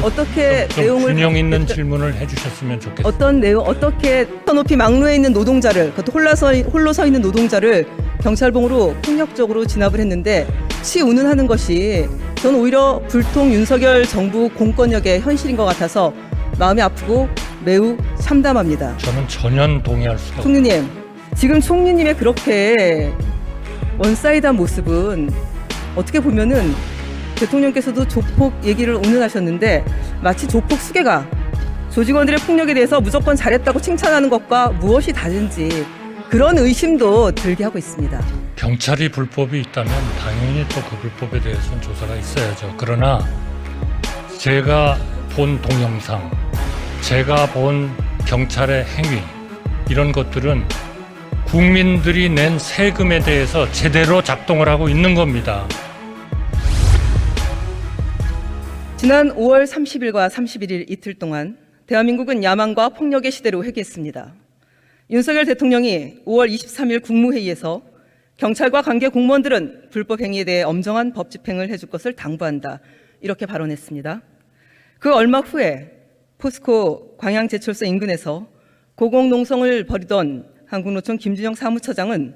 어떻게 좀 내용을 균형 있는 질문을 해주셨으면 좋겠습니다. 어떤 내용 어떻게 높이 막루에 있는 노동자를 그것도 홀로 서 있는 노동자를 경찰봉으로 폭력적으로 진압을 했는데 치운운하는 것이 저는 오히려 불통 윤석열 정부 공권력의 현실인 것 같아서 마음이 아프고 매우 참담합니다. 저는 전혀 동의할 수가 없습니다. 총리님, 지금 총리님의 그렇게 원사이드한 모습은 어떻게 보면은 대통령께서도 조폭 얘기를 오늘 하셨는데 마치 조폭 수괴가 조직원들의 폭력에 대해서 무조건 잘했다고 칭찬하는 것과 무엇이 다른지 그런 의심도 들게 하고 있습니다. 경찰이 불법이 있다면 당연히 또 그 불법에 대해서는 조사가 있어야죠. 그러나 제가 본 동영상, 제가 본 경찰의 행위 이런 것들은 국민들이 낸 세금에 대해서 제대로 작동을 하고 있는 겁니다. 지난 5월 30일과 31일 이틀 동안 대한민국은 야망과 폭력의 시대로 회귀했습니다. 윤석열 대통령이 5월 23일 국무회의에서 경찰과 관계 공무원들은 불법 행위에 대해 엄정한 법 집행을 해줄 것을 당부한다. 이렇게 발언했습니다. 그 얼마 후에 포스코 광양제철소 인근에서 고공농성을 벌이던 한국노총 김준영 사무처장은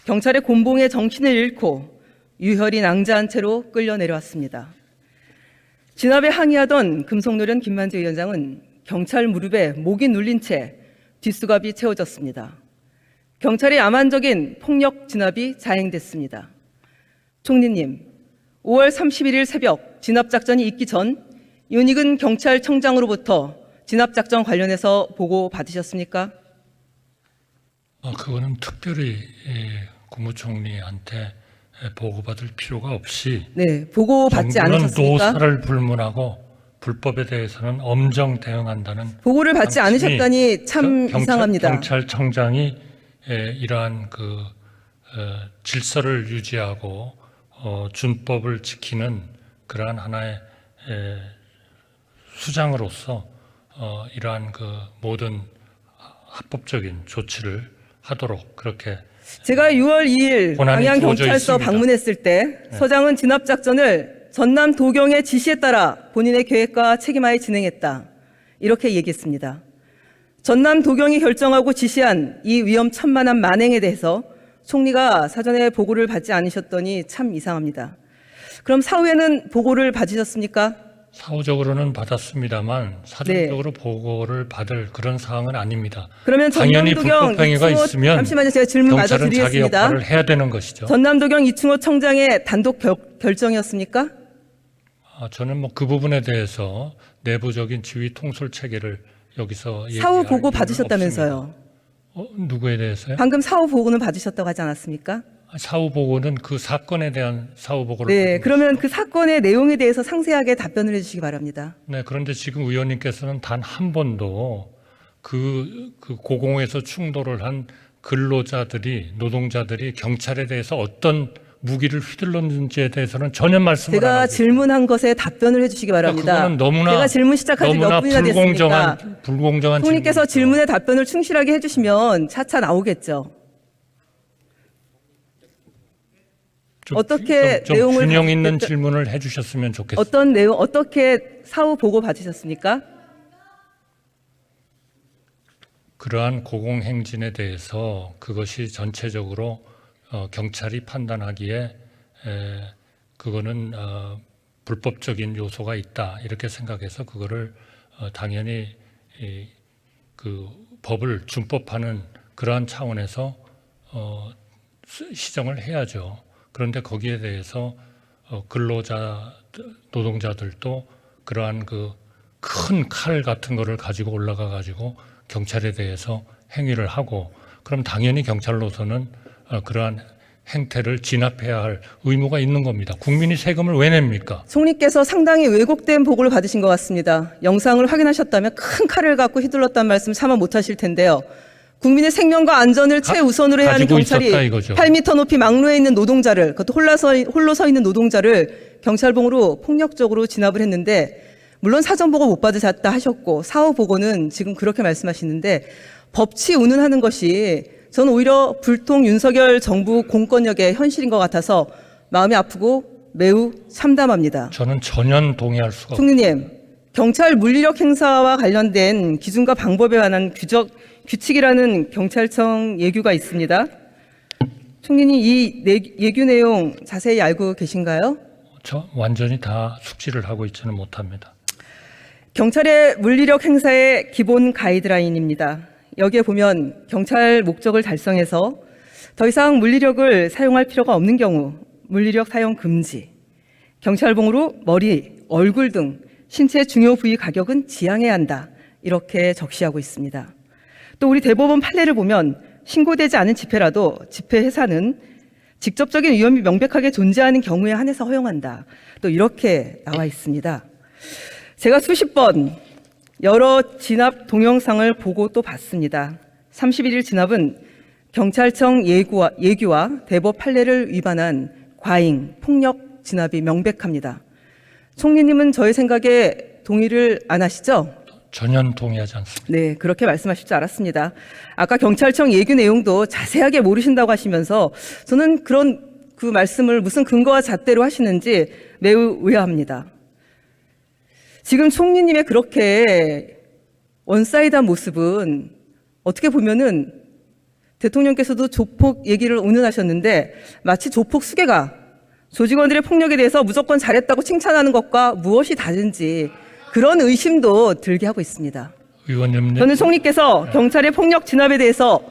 경찰의 곤봉에 정신을 잃고 유혈이 낭자한 채로 끌려 내려왔습니다. 진압에 항의하던 금속노련 김만재 위원장은 경찰 무릎에 목이 눌린 채 뒷수갑이 채워졌습니다. 경찰의 야만적인 폭력 진압이 자행됐습니다. 총리님, 5월 31일 새벽 진압작전이 있기 전 윤익은 경찰청장으로부터 진압작전 관련해서 보고 받으셨습니까? 그거는 특별히 국무총리한테 보고받을 필요가 없이 네, 보고 받지 정부는 않으셨습니까? 노사를 불문하고 불법에 대해서는 엄정 대응한다는 보고를 받지 방침이 않으셨다니 참 이상합니다. 경찰청장이 이러한 질서를 유지하고 준법을 지키는 그러한 하나의 수장으로서 이러한 모든 합법적인 조치를 하도록 그렇게 제가 6월 2일 권한이 주어져 광양경찰서 있습니다. 방문했을 때 서장은 진압작전을 전남 도경의 지시에 따라 본인의 계획과 책임하에 진행했다. 이렇게 얘기했습니다. 전남 도경이 결정하고 지시한 이 위험천만한 만행에 대해서 총리가 사전에 보고를 받지 않으셨더니 참 이상합니다. 그럼 사후에는 보고를 받으셨습니까? 사후적으로는 받았습니다만 사전적으로 보고를 받을 그런 사항은 아닙니다. 그러면 당연히 전남도경 불법 행위가 이충호 있으면 잠시만요. 제가 질문 마저 경찰은 자기 드리겠습니다. 역할을 해야 되는 것이죠. 전남도경 이충호 청장의 단독 결정이었습니까? 저는 그 부분에 대해서 내부적인 지휘 통솔 체계를 여기서 사후 얘기할 보고 이유는 받으셨다면서요. 없습니다. 누구에 대해서요? 방금 사후 보고는 받으셨다고 하지 않았습니까? 사후 보고는 그 사건에 대한 사후 보고를 네, 받은 그러면 것이죠. 그 사건의 내용에 대해서 상세하게 답변을 해주시기 바랍니다. 네, 그런데 지금 의원님께서는 단 한 번도 그 고공에서 충돌을 한 근로자들이 노동자들이 경찰에 대해서 어떤 무기를 휘둘렀는지에 대해서는 전혀 말씀을 안 제가 하고 질문한 것에 답변을 해주시기 바랍니다. 그거는 너무나 제가 질문 시작한 지 몇 너무나 분이나 됐습니까? 불공정한 총리께서 질문이죠. 질문에 답변을 충실하게 해주시면 차차 나오겠죠. 어떻게 좀 내용을 균형 있는 답변- 질문을 해주셨으면 좋겠습니다. 어떤 내용, 어떻게 사후 보고 받으셨습니까? 그러한 고공행진에 대해서 그것이 전체적으로 경찰이 판단하기에 그거는 불법적인 요소가 있다 이렇게 생각해서 그거를 당연히 그 법을 준법하는 그러한 차원에서 시정을 해야죠. 그런데 거기에 대해서 근로자 노동자들도 그러한 큰 칼 같은 거를 가지고 올라가 가지고 경찰에 대해서 행위를 하고 그럼 당연히 경찰로서는 그러한 행태를 진압해야 할 의무가 있는 겁니다. 국민이 세금을 왜 냅니까? 총리께서 상당히 왜곡된 보고를 받으신 것 같습니다. 영상을 확인하셨다면 큰 칼을 갖고 휘둘렀다는 말씀 차마 못하실 텐데요. 국민의 생명과 안전을 최우선으로 해야 하는 가지고 경찰이 있었다 이거죠. 8m 높이 막루에 있는 노동자를, 그것도 홀로 서 있는 노동자를 경찰봉으로 폭력적으로 진압을 했는데 물론 사전 보고 못 받으셨다 하셨고 사후 보고는 지금 그렇게 말씀하시는데 법치 운운하는 것이 저는 오히려 불통 윤석열 정부 공권력의 현실인 것 같아서 마음이 아프고 매우 참담합니다. 저는 전혀 동의할 수가 없습니다. 총리님, 경찰 물리력 행사와 관련된 기준과 방법에 관한 규칙이라는 경찰청 예규가 있습니다. 총리님, 이 예규 내용 자세히 알고 계신가요? 저 완전히 다 숙지를 하고 있지는 못합니다. 경찰의 물리력 행사의 기본 가이드라인입니다. 여기에 보면 경찰 목적을 달성해서 더 이상 물리력을 사용할 필요가 없는 경우 물리력 사용 금지, 경찰봉으로 머리, 얼굴 등 신체 중요 부위 가격은 지양해야 한다. 이렇게 적시하고 있습니다. 또 우리 대법원 판례를 보면 신고되지 않은 집회라도 집회 해산은 직접적인 위험이 명백하게 존재하는 경우에 한해서 허용한다. 또 이렇게 나와 있습니다. 제가 수십 번 여러 진압 동영상을 보고 또 봤습니다. 31일 진압은 경찰청 예규와 대법 판례를 위반한 과잉, 폭력 진압이 명백합니다. 총리님은 저의 생각에 동의를 안 하시죠? 전혀 동의하지 않습니다. 네, 그렇게 말씀하실 줄 알았습니다. 아까 경찰청 예규 내용도 자세하게 모르신다고 하시면서 저는 그런 그 말씀을 무슨 근거와 잣대로 하시는지 매우 의아합니다. 지금 총리님의 그렇게 원사이드한 모습은 어떻게 보면은 대통령께서도 조폭 얘기를 오늘 하셨는데 마치 조폭 수괴가 조직원들의 폭력에 대해서 무조건 잘했다고 칭찬하는 것과 무엇이 다른지 그런 의심도 들게 하고 있습니다. 의원님, 저는 총리께서 경찰의 폭력 진압에 대해서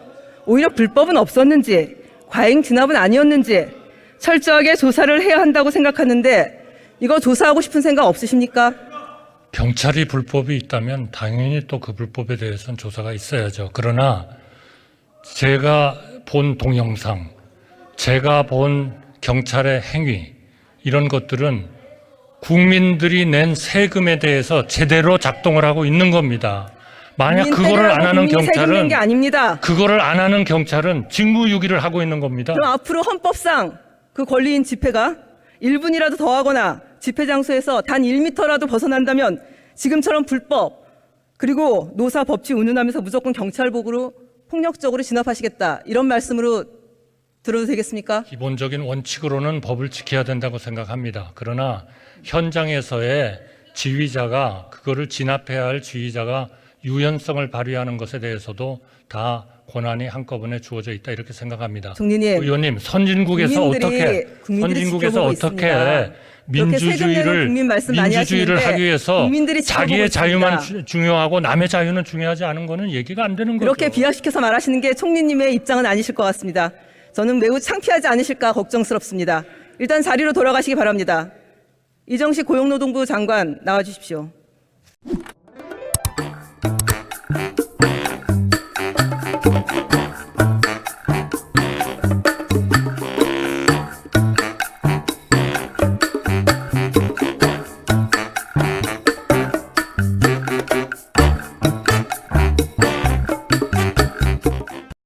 오히려 불법은 없었는지 과잉 진압은 아니었는지 철저하게 조사를 해야 한다고 생각하는데 이거 조사하고 싶은 생각 없으십니까? 경찰이 불법이 있다면 당연히 또 그 불법에 대해서는 조사가 있어야죠. 그러나 제가 본 동영상, 제가 본 경찰의 행위 이런 것들은 국민들이 낸 세금에 대해서 제대로 작동을 하고 있는 겁니다. 만약 그거를 안 하는 경찰은 게 아닙니다. 그거를 안 하는 경찰은 직무유기를 하고 있는 겁니다. 그럼 앞으로 헌법상 그 권리인 집회가 1분이라도 더 하거나 집회 장소에서 단 1m라도 벗어난다면 지금처럼 불법 그리고 노사 법치 운운하면서 무조건 경찰복으로 폭력적으로 진압하시겠다 이런 말씀으로 들어도 되겠습니까? 기본적인 원칙으로는 법을 지켜야 된다고 생각합니다. 그러나 현장에서의 지휘자가 그거를 진압해야 할 지휘자가 유연성을 발휘하는 것에 대해서도 다 권한이 한꺼번에 주어져 있다 이렇게 생각합니다. 총리님, 의원님, 선진국에서 어떻게 민주주의를 하기 위해서 자기의 자유만 중요하고 남의 자유는 중요하지 않은 거는 얘기가 안 되는 거죠. 그렇게 비약시켜서 말하시는 게 총리님의 입장은 아니실 것 같습니다. 저는 매우 창피하지 않으실까 걱정스럽습니다. 일단 자리로 돌아가시기 바랍니다. 이정식 고용노동부 장관 나와주십시오.